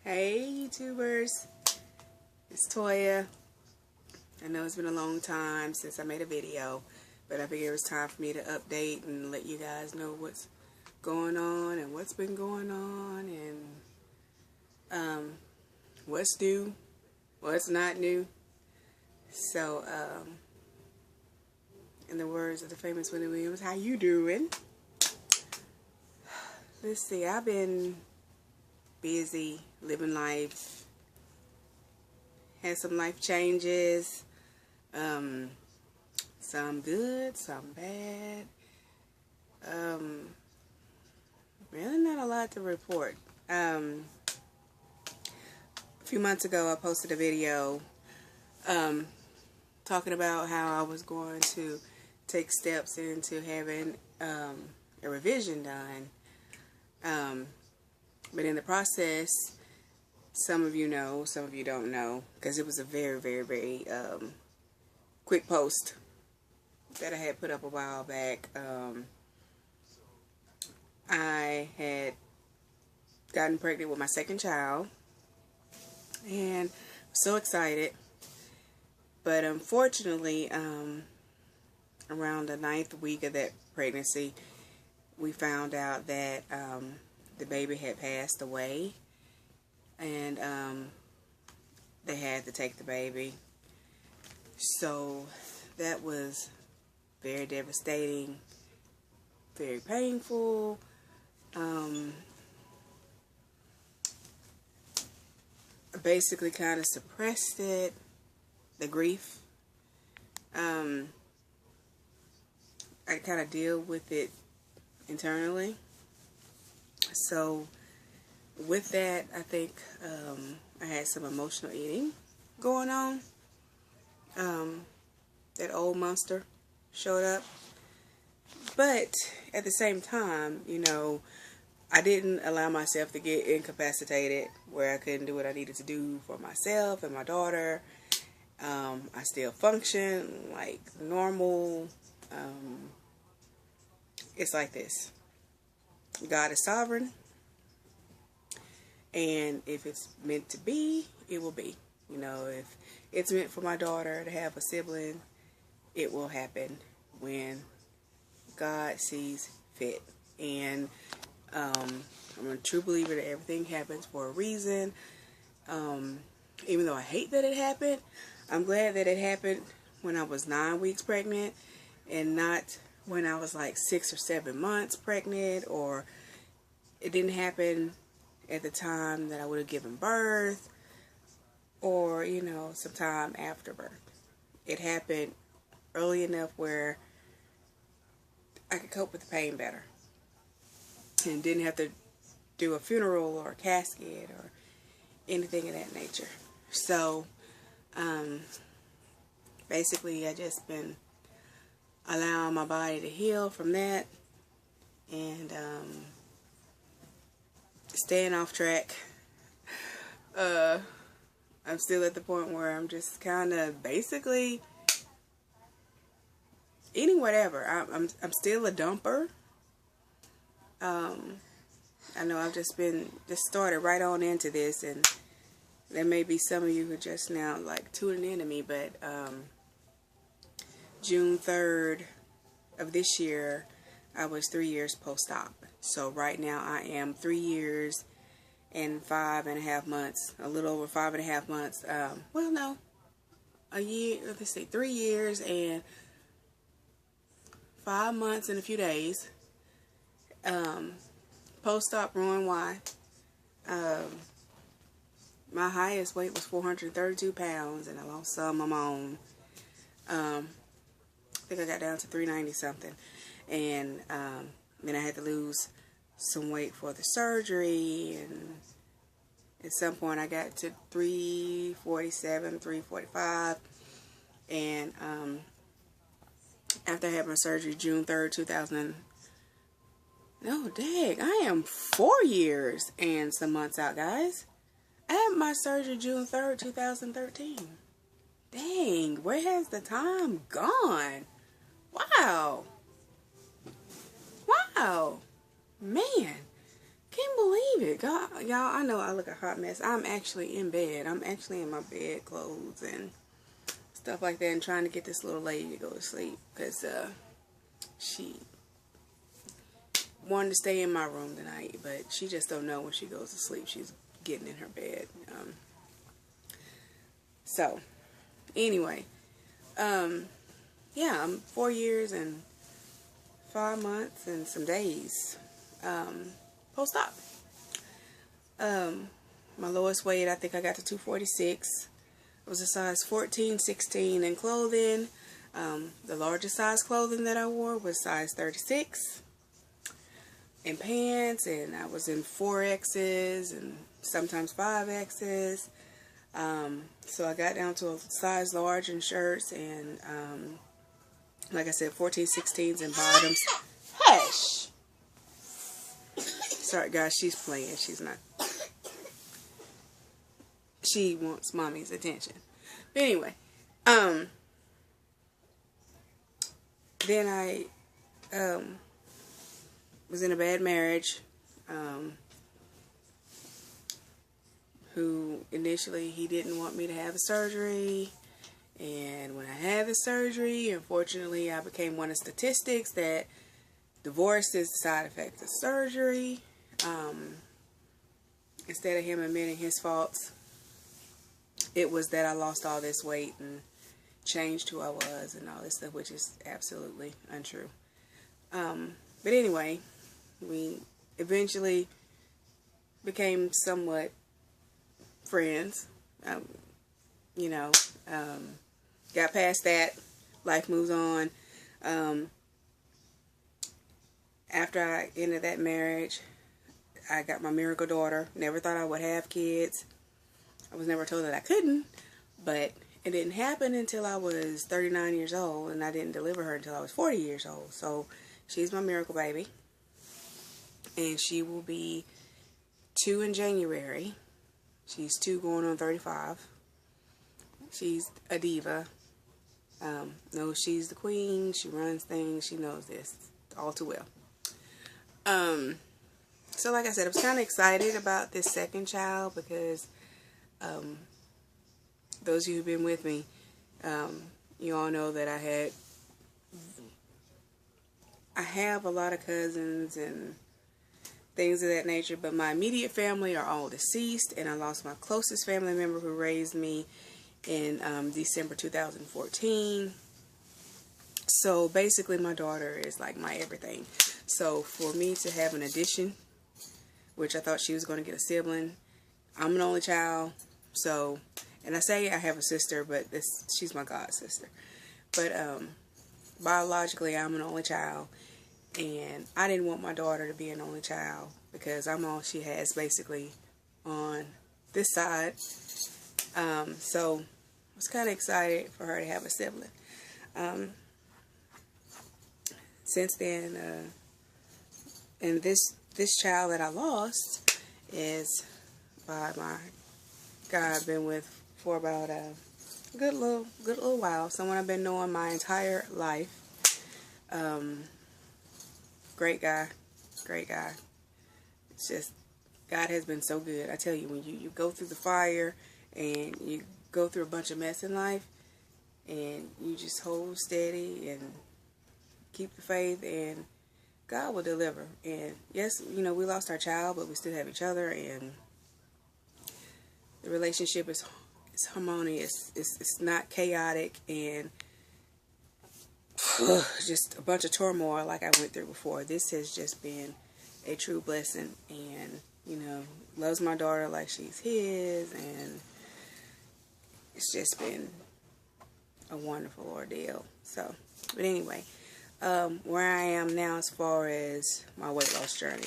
Hey YouTubers, it's Toya. I know it's been a long time since I made a video, but I figured it was time for me to update and let you guys know what's going on and what's been going on and what's new, what's not new. So, in the words of the famous Wendy Williams, how you doing? Let's see, I've been busy living life, had some life changes, some good, some bad, really not a lot to report. A few months ago I posted a video talking about how I was going to take steps into having a revision done. But in the process, some of you know, some of you don't know, because it was a very, very, very quick post that I had put up a while back. I had gotten pregnant with my second child, and I'm so excited. But unfortunately, around the 9th week of that pregnancy, we found out that the baby had passed away, and they had to take the baby. So that was very devastating, very painful. I basically kind of suppressed it, the grief. I kind of deal with it internally. So with that, I think I had some emotional eating going on. That old monster showed up. But at the same time, you know, I didn't allow myself to get incapacitated where I couldn't do what I needed to do for myself and my daughter. I still function like normal. It's like this. God is sovereign, and if it's meant to be, it will be. You know, if it's meant for my daughter to have a sibling, it will happen when God sees fit. And I'm a true believer that everything happens for a reason. Even though I hate that it happened, I'm glad that it happened when I was 9 weeks pregnant and not when I was like 6 or 7 months pregnant, or it didn't happen at the time that I would have given birth, or, you know, sometime after birth. It happened early enough where I could cope with the pain better and didn't have to do a funeral or a casket or anything of that nature. So basically I just been allowing my body to heal from that, and staying off track. I'm still at the point where I'm just kind of basically eating whatever. I'm still a dumper. I know I've just started right on into this, and there may be some of you who just now like tuning into me, but June 3rd of this year, I was 3 years post-op. So right now I am 3 years and 5.5 months, a little over 5.5 months. Well, no, a year, let's see, 3 years and 5 months and a few days. Post-op Rowan my highest weight was 432 pounds, and I lost some of my own. I think I got down to 390 something, and then I had to lose some weight for the surgery, and at some point I got to 347, 345, and after I had my surgery June 3rd, I am 4 years and some months out, guys. I had my surgery June 3rd, 2013. Dang, where has the time gone? Wow. Wow. Man. Can't believe it. God, y'all, I know I look a hot mess. I'm actually in bed. I'm actually in my bed clothes and stuff like that, and trying to get this little lady to go to sleep because she wanted to stay in my room tonight, but she just don't know when she goes to sleep she's getting in her bed. So anyway, yeah, I'm 4 years and 5 months and some days post-op. My lowest weight, I think I got to 246. It was a size 14, 16 in clothing. The largest size clothing that I wore was size 36 in pants, and I was in 4X's and sometimes 5X's. So I got down to a size large in shirts, and like I said, 14, 16s in bottoms. Hush! Sorry guys, she's playing. She's not. She wants mommy's attention. But anyway, then I was in a bad marriage, who initially he didn't want me to have the surgery, and when I had the surgery, unfortunately I became one of the statistics that divorce is the side effect of surgery. Instead of him admitting his faults, it was that I lost all this weight and changed who I was and all this stuff, which is absolutely untrue. But anyway, we eventually became somewhat friends. You know, got past that. Life moves on. After I ended that marriage, I got my miracle daughter. Never thought I would have kids. I was never told that I couldn't, but it didn't happen until I was 39 years old, and I didn't deliver her until I was 40 years old. So she's my miracle baby, and she will be 2 in January. She's 2 going on 35. She's a diva. Knows she's the queen. She runs things. She knows this all too well. So like I said, I was kind of excited about this second child because those of you who've been with me, you all know that I have a lot of cousins and things of that nature, but my immediate family are all deceased, and I lost my closest family member who raised me in December 2014. So basically my daughter is like my everything. So for me to have an addition, which I thought she was going to get a sibling, I'm an only child. So, and I say I have a sister, but she's my god sister. But biologically I'm an only child, and I didn't want my daughter to be an only child because I'm all she has basically on this side. So I was kind of excited for her to have a sibling. Since then, and this child that I lost is by my guy I've been with for about a good little while. Someone I've been knowing my entire life. Great guy. It's just, God has been so good. I tell you, when you go through the fire and you go through a bunch of mess in life, and you just hold steady and keep the faith, and God will deliver. And yes, you know, we lost our child, but we still have each other, and the relationship is harmonious. It's not chaotic and just a bunch of turmoil like I went through before. This has just been a true blessing, and you know, loves my daughter like she's his, and it's just been a wonderful ordeal. So, but anyway, where I am now as far as my weight loss journey.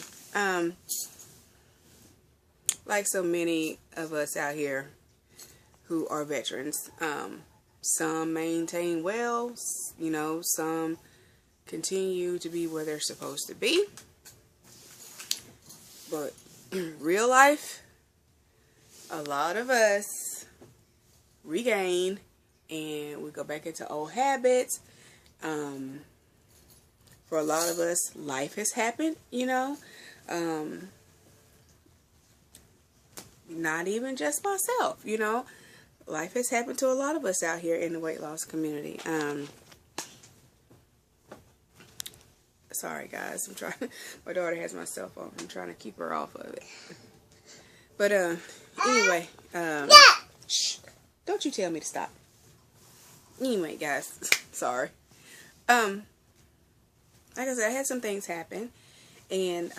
Like so many of us out here who are veterans, some maintain well, you know, some continue to be where they're supposed to be. But real life, a lot of us regain and we go back into old habits. For a lot of us, life has happened, you know. not even just myself, you know. Life has happened to a lot of us out here in the weight loss community. Sorry guys, I'm trying. My daughter has my cell phone. I'm trying to keep her off of it. But anyway, shh, don't you tell me to stop. Anyway, guys, sorry. Like I said, I had some things happen, and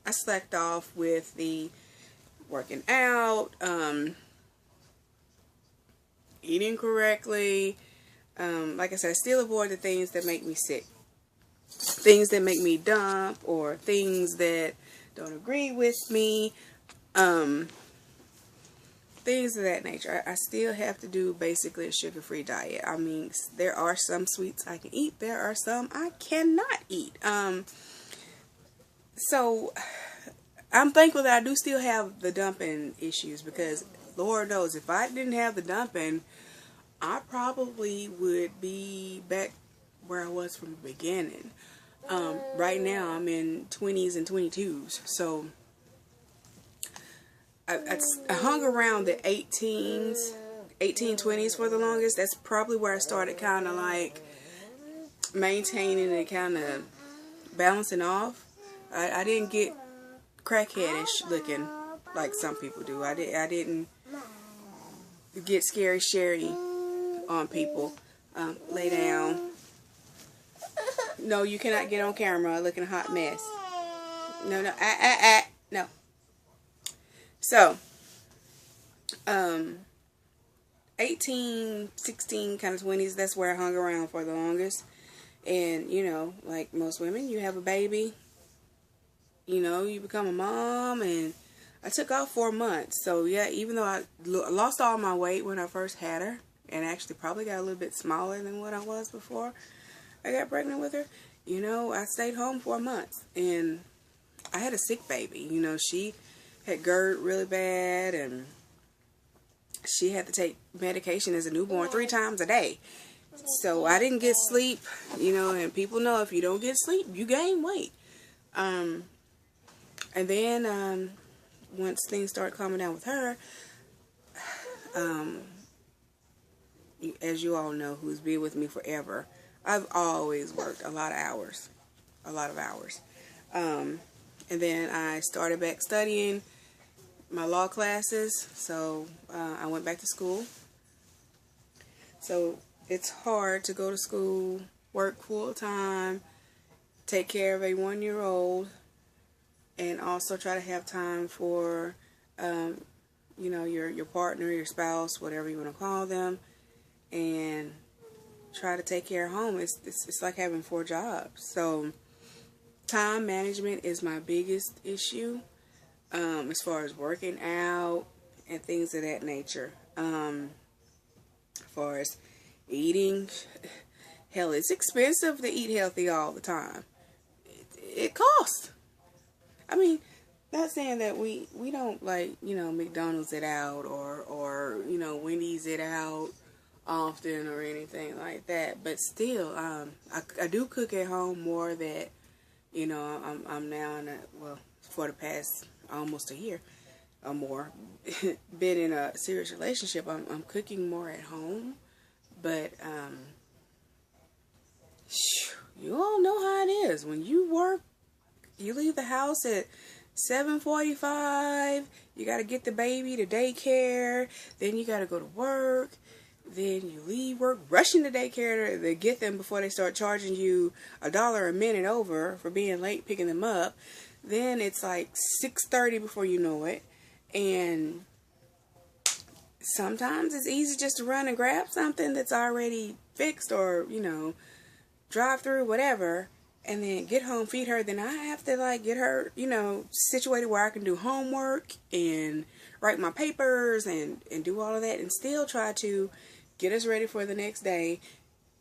I slacked off with the working out, eating correctly. Like I said, I still avoid the things that make me sick. Things that make me dump, or things that don't agree with me. Things of that nature. I still have to do basically a sugar-free diet. I mean, there are some sweets I can eat. There are some I cannot eat. So I'm thankful that I do still have the dumping issues, because Lord knows if I didn't have the dumping, I probably would be back where I was from the beginning. Right now I'm in 20s and 22s, so I hung around the 20s for the longest. That's probably where I started kind of like maintaining and kind of balancing off. I didn't get crackheadish looking like some people do. I didn't get scary Sherry on people. Lay down. No, you cannot get on camera looking a hot mess. No. No. So, 18, 16, kind of 20s, that's where I hung around for the longest. And, you know, like most women, you have a baby, you know, you become a mom, and I took off 4 months. So, yeah, even though I lost all my weight when I first had her, and actually probably got a little bit smaller than what I was before I got pregnant with her, you know, I stayed home 4 months, and I had a sick baby. You know, she had GERD really bad, and she had to take medication as a newborn 3 times a day. So I didn't get sleep, you know, and people know if you don't get sleep, you gain weight. And then once things started calming down with her, as you all know, who's been with me forever, I've always worked a lot of hours. And then I started back studying my law classes, so I went back to school. So it's hard to go to school, work full time, take care of a 1-year-old, and also try to have time for, you know, your partner, your spouse, whatever you want to call them, and try to take care of home. It's like having 4 jobs. So time management is my biggest issue, as far as working out and things of that nature. As far as eating, hell, it's expensive to eat healthy all the time. It costs. I mean, not saying that we don't, like, you know, McDonald's it out, or you know, Wendy's it out often or anything like that, but still, I do cook at home more. That, you know, I'm now in for the past almost a year or more, been in a serious relationship, I'm cooking more at home. But you all know how it is when you work. You leave the house at 7:45. You got to get the baby to daycare. Then you got to go to work. Then you leave work, rushing to daycare to get them before they start charging you $1 a minute over for being late picking them up. Then it's like 6:30 before you know it. And sometimes it's easy just to run and grab something that's already fixed, or, you know, drive through, whatever, and then get home, feed her. Then I have to, like, get her, you know, situated where I can do homework and write my papers and do all of that, and still try to get us ready for the next day,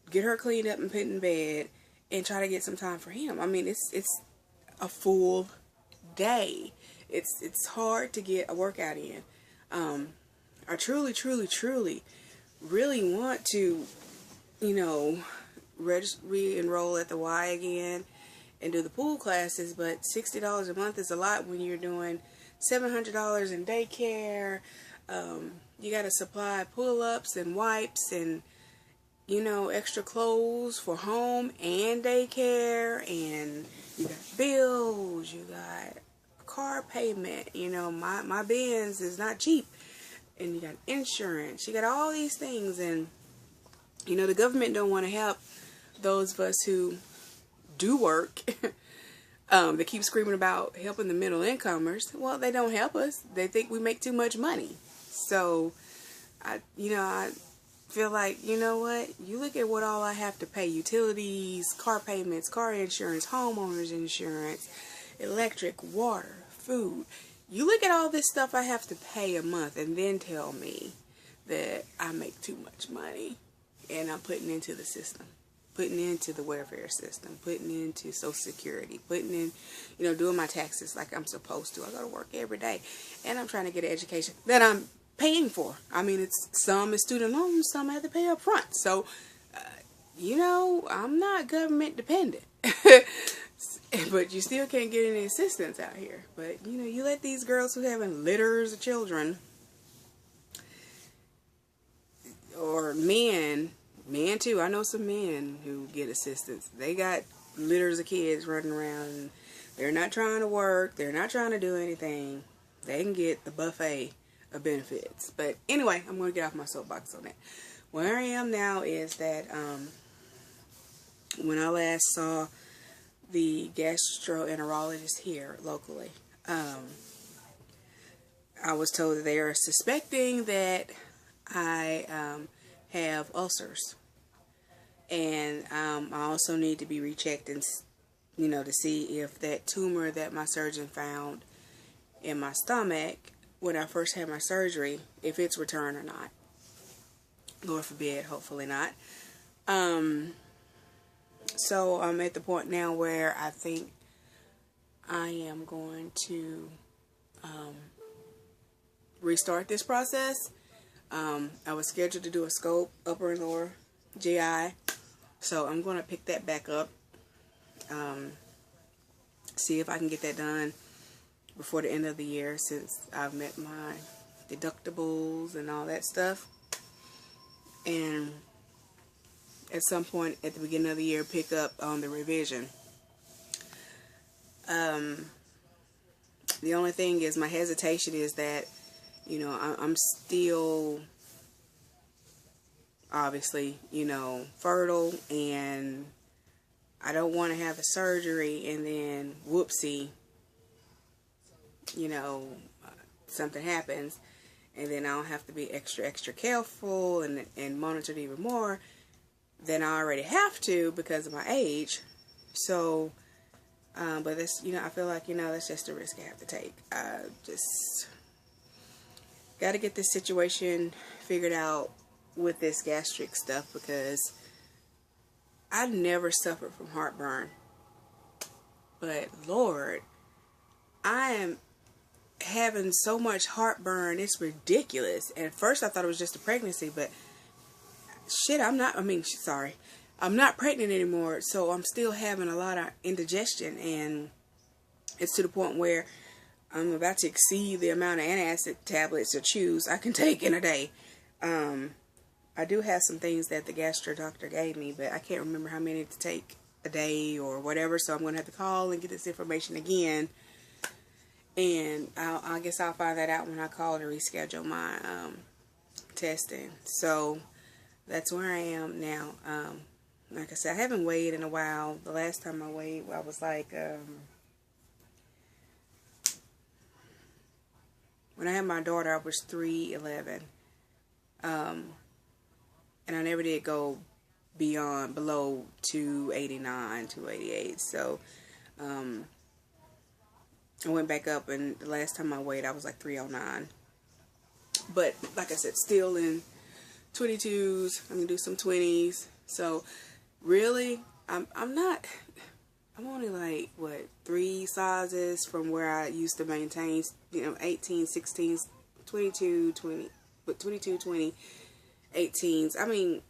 get her cleaned up and put in bed, and try to get some time for him. I mean, it's a full day. It's hard to get a workout in. I truly really want to, you know, re-enroll at the Y again and do the pool classes, but $60 a month is a lot when you're doing $700 in daycare. You got to supply pull-ups and wipes and, you know, extra clothes for home and daycare. And you got bills. You got car payment. You know, my Benz is not cheap. And you got insurance. You got all these things. And, you know, the government don't want to help those of us who do work. They keep screaming about helping the middle incomers. Well, they don't help us. They think we make too much money. So, I feel like, you know what? You look at what all I have to pay. Utilities, car payments, car insurance, homeowners insurance, electric, water, food. You look at all this stuff I have to pay a month and then tell me that I make too much money and I'm putting into the system. Putting into the welfare system, putting into Social Security, putting in, you know, doing my taxes like I'm supposed to. I go to work every day, and I'm trying to get an education that I'm paying for. I mean, some is student loans, some I have to pay up front. So, you know, I'm not government dependent. But you still can't get any assistance out here. But, you know, you let these girls who having litters of children, or men too, I know some men who get assistance. They got litters of kids running around and they're not trying to work, they're not trying to do anything. They can get the buffet of benefits. But anyway, I'm going to get off my soapbox on that. Where I am now is that when I last saw the gastroenterologist here locally, I was told that they are suspecting that I have ulcers. And I also need to be rechecked and, you know, to see if that tumor that my surgeon found in my stomach when I first had my surgery, if it's returned or not. Lord forbid, hopefully not. So I'm at the point now where I think I am going to restart this process. I was scheduled to do a scope, upper and lower GI. So I'm going to pick that back up. See if I can get that done before the end of the year, since I've met my deductibles and all that stuff. And at some point at the beginning of the year, pick up on the revision. The only thing is, my hesitation is that, you know, I'm still obviously, you know, fertile, and I don't want to have the surgery and then whoopsie, you know, something happens and then I'll have to be extra careful and monitored even more than I already have to because of my age. So, but this, you know, I feel like, you know, that's just a risk I have to take. I just got to get this situation figured out with this gastric stuff, because I never suffered from heartburn, but Lord, I am having so much heartburn, it's ridiculous. At first I thought it was just a pregnancy, but shit, I'm not pregnant anymore, so I'm still having a lot of indigestion, and it's to the point where I'm about to exceed the amount of antacid tablets or chews I can take in a day. I do have some things that the gastro doctor gave me, but I can't remember how many to take a day or whatever, so I'm going to have to call and get this information again. And I guess I'll find that out when I call to reschedule my testing. So that's where I am now. Like I said, I haven't weighed in a while. The last time I weighed, I was like, when I had my daughter, I was 311. And I never did go below 289, 288. So, I went back up, and the last time I weighed, I was like 309. But, like I said, still in 22s. I'm going to do some 20s. So, really, I'm only like, 3 sizes from where I used to maintain, 18, 16, 22, 20, but 22, 20, 18s. I mean,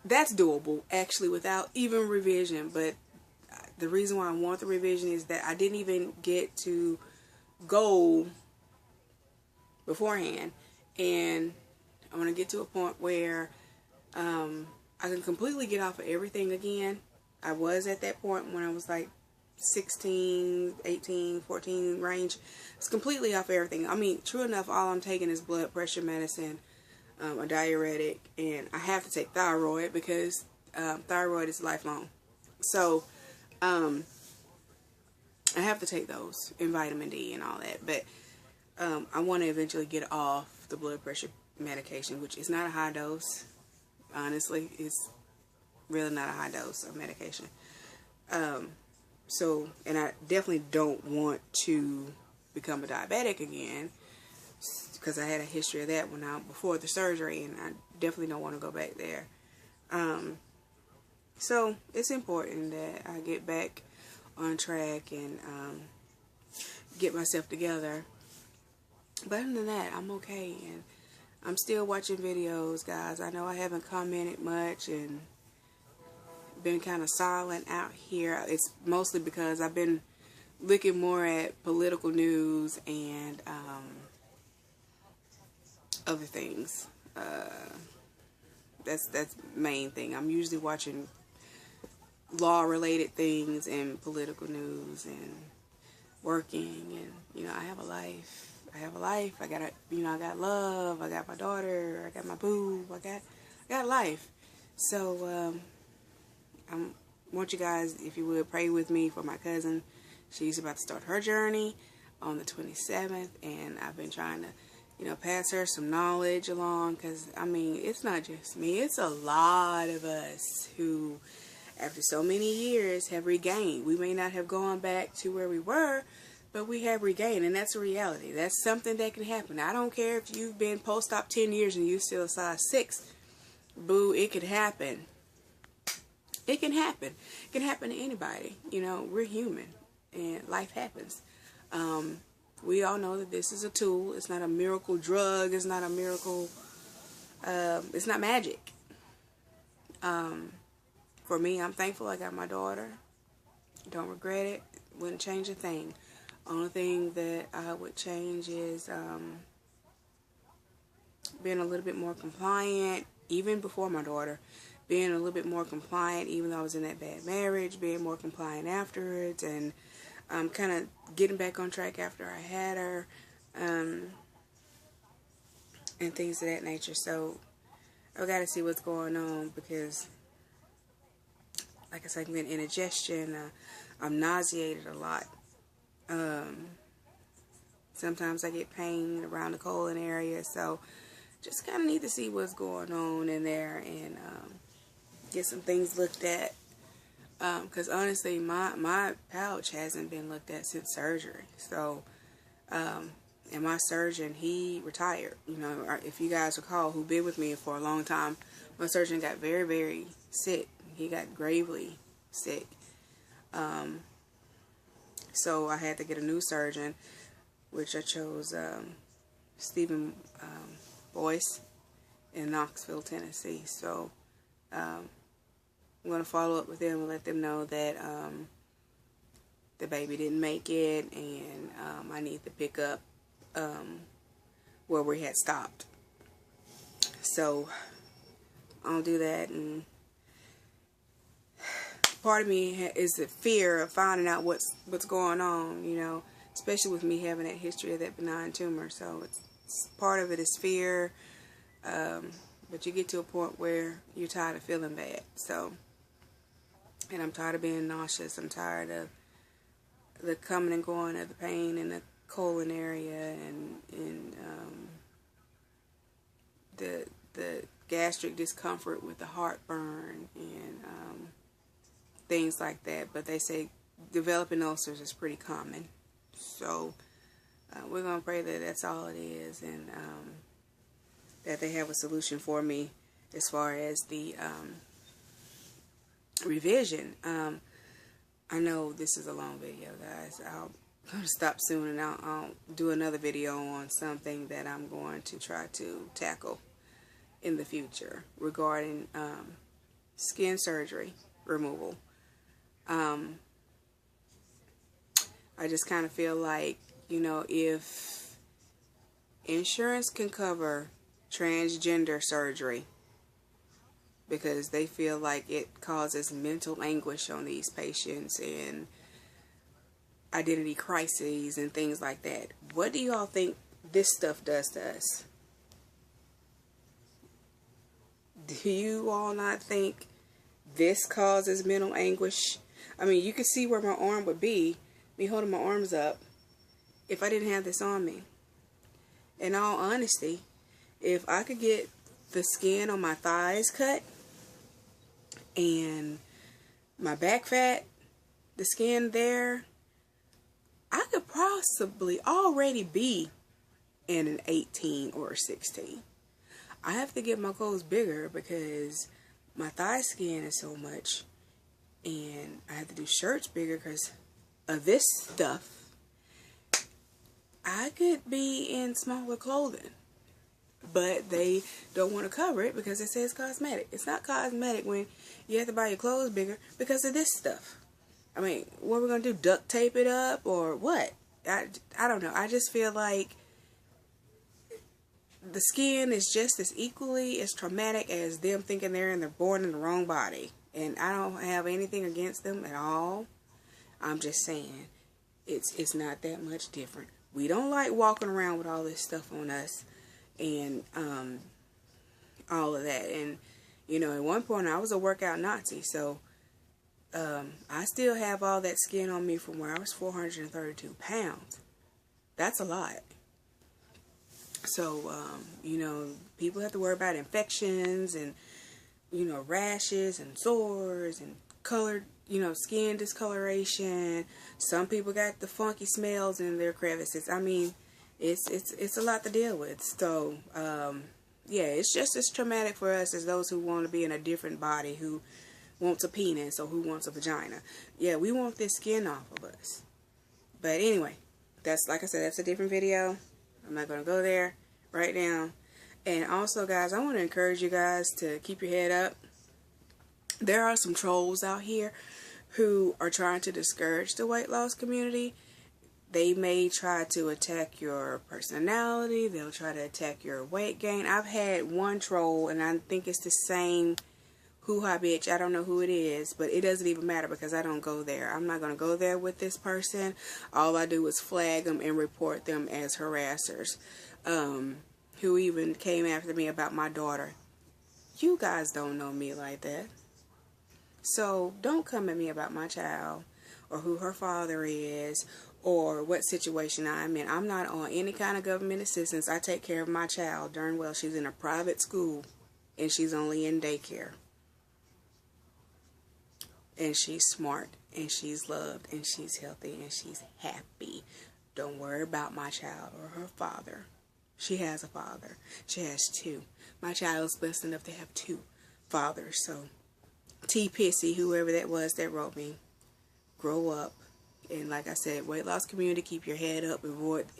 that's doable, actually, without even revision. But the reason why I want the revision is that I didn't even get to goal beforehand, and I want to get to a point where I can completely get off of everything again. I was at that point when I was like 16, 18, 14 range. It's completely off everything. I mean, true enough, all I'm taking is blood pressure medicine, a diuretic, and I have to take thyroid because thyroid is lifelong. So I have to take those, and vitamin D and all that. But I want to eventually get off the blood pressure medication, which is not a high dose. Honestly, it's really not a high dose of medication. So, and I definitely don't want to become a diabetic again, because I had a history of that before the surgery, and I definitely don't want to go back there. So it's important that I get back on track and get myself together. But other than that, I'm okay, and I'm still watching videos, guys. I know I haven't commented much and been kind of silent out here. It's mostly because I've been looking more at political news and other things. That's the main thing. I'm usually watching law-related things and political news and working, and you know, I have a life. I got I got love. I got my daughter. I got my boo. I got life. So I want you guys, if you would, pray with me for my cousin. She's about to start her journey on the 27th, and I've been trying to, you know, pass her some knowledge along, because I mean, it's not just me. It's a lot of us who, after so many years, have regained. We may not have gone back to where we were, but we have regained, and that's a reality. That's something that can happen. I don't care if you've been post-op 10 years and you're still a size 6. Boo, it could happen. It can happen. It can happen to anybody. You know, we're human, and life happens. We all know that this is a tool. It's not a miracle drug. It's not a miracle. It's not magic. For me, I'm thankful I got my daughter. Don't regret it. Wouldn't change a thing. Only thing that I would change is being a little bit more compliant, even before my daughter. Being a little bit more compliant, even though I was in that bad marriage. Being more compliant afterwards, and kind of getting back on track after I had her, and things of that nature. So I've got to see what's going on, because, like I said, I'm getting indigestion. I'm nauseated a lot. Sometimes I get pain around the colon area, so just kind of need to see what's going on in there, and get some things looked at, because honestly, my pouch hasn't been looked at since surgery. So and my surgeon, he retired. You know, if you guys recall, who've been with me for a long time, my surgeon got very, very sick. He got gravely sick. So I had to get a new surgeon, which I chose Stephen Boyce in Knoxville, Tennessee. So I'm going to follow up with them and let them know that the baby didn't make it, and I need to pick up where we had stopped. So I'll do that, and part of me is the fear of finding out what's going on, you know, especially with me having that history of that benign tumor. So it's part of it is fear, but you get to a point where you're tired of feeling bad. So, and I'm tired of being nauseous. I'm tired of the coming and going of the pain in the colon area, and the gastric discomfort with the heartburn, and things like that. But they say developing ulcers is pretty common. So we're going to pray that that's all it is, and that they have a solution for me as far as the revision. I know this is a long video, guys. I'm going to stop soon, and I'll do another video on something that I'm going to try to tackle in the future regarding skin surgery removal. I just kind of feel like you know, if insurance can cover transgender surgery because they feel like it causes mental anguish on these patients and identity crises and things like that, what do y'all think this stuff does to us? Do you all not think this causes mental anguish? I mean, you can see where my arm would be, me holding my arms up, if I didn't have this on me. In all honesty, if I could get the skin on my thighs cut and my back fat, the skin there, I could possibly already be in an 18 or a 16. I have to get my clothes bigger because my thigh skin is so much, and I have to do shirts bigger because of this stuff. I could be in smaller clothing, but they don't want to cover it because it says cosmetic. It's not cosmetic when you have to buy your clothes bigger because of this stuff. I mean, what are we going to do? Duct tape it up or what? I don't know. I just feel like the skin is just as equally as traumatic as them thinking they're born in the wrong body. And I don't have anything against them at all. I'm just saying it's not that much different. We don't like walking around with all this stuff on us and all of that. And, you know, at one point I was a workout Nazi, so I still have all that skin on me from where I was 432 pounds. That's a lot. So, you know, people have to worry about infections and, you know, rashes and sores and colored, you know, skin discoloration. Some people got the funky smells in their crevices. I mean, it's a lot to deal with. So, yeah, it's just as traumatic for us as those who want to be in a different body, who wants a penis or who wants a vagina. Yeah, we want this skin off of us. But anyway, that's, like I said, that's a different video. I'm not going to go there right now. And also, guys, I want to encourage you guys to keep your head up. There are some trolls out here who are trying to discourage the weight loss community. They may try to attack your personality. They'll try to attack your weight gain. I've had one troll, and I think it's the same hoo-ha bitch. I don't know who it is, but it doesn't even matter because I don't go there. I'm not going to go there with this person. All I do is flag them and report them as harassers. Who even came after me about my daughter. You guys don't know me like that. So don't come at me about my child or who her father is or what situation I'm in. I'm not on any kind of government assistance. I take care of my child. Darn well, she's in a private school and she's only in daycare. And she's smart and she's loved and she's healthy and she's happy. Don't worry about my child or her father. She has a father. She has two. My child is blessed enough to have two fathers. So, T-Pissy, whoever that was that wrote me, grow up. And like I said, weight loss community, keep your head up.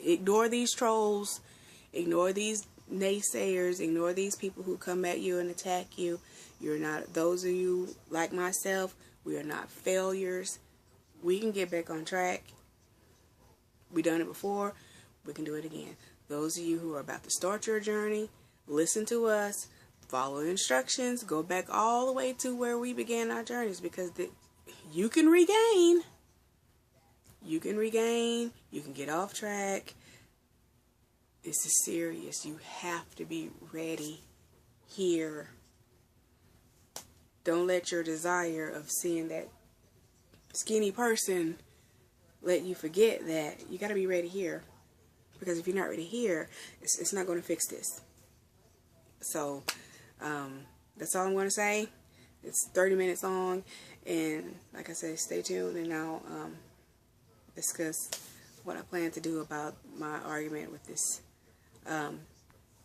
Ignore these trolls. Ignore these naysayers. Ignore these people who come at you and attack you. You're not, those of you like myself, we are not failures. We can get back on track. We done it before. We can do it again. Those of you who are about to start your journey, listen to us, follow instructions, go back all the way to where we began our journeys, because you can regain. You can regain. You can get off track. This is serious. You have to be ready here. Don't let your desire of seeing that skinny person let you forget that you got to be ready here. Because if you're not ready here, it's not going to fix this. So, that's all I'm going to say. It's 30 minutes long. And like I said, stay tuned and I'll discuss what I plan to do about my argument with this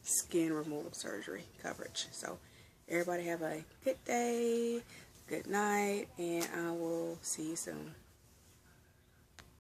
skin removal surgery coverage. So, everybody have a good day, good night, and I will see you soon.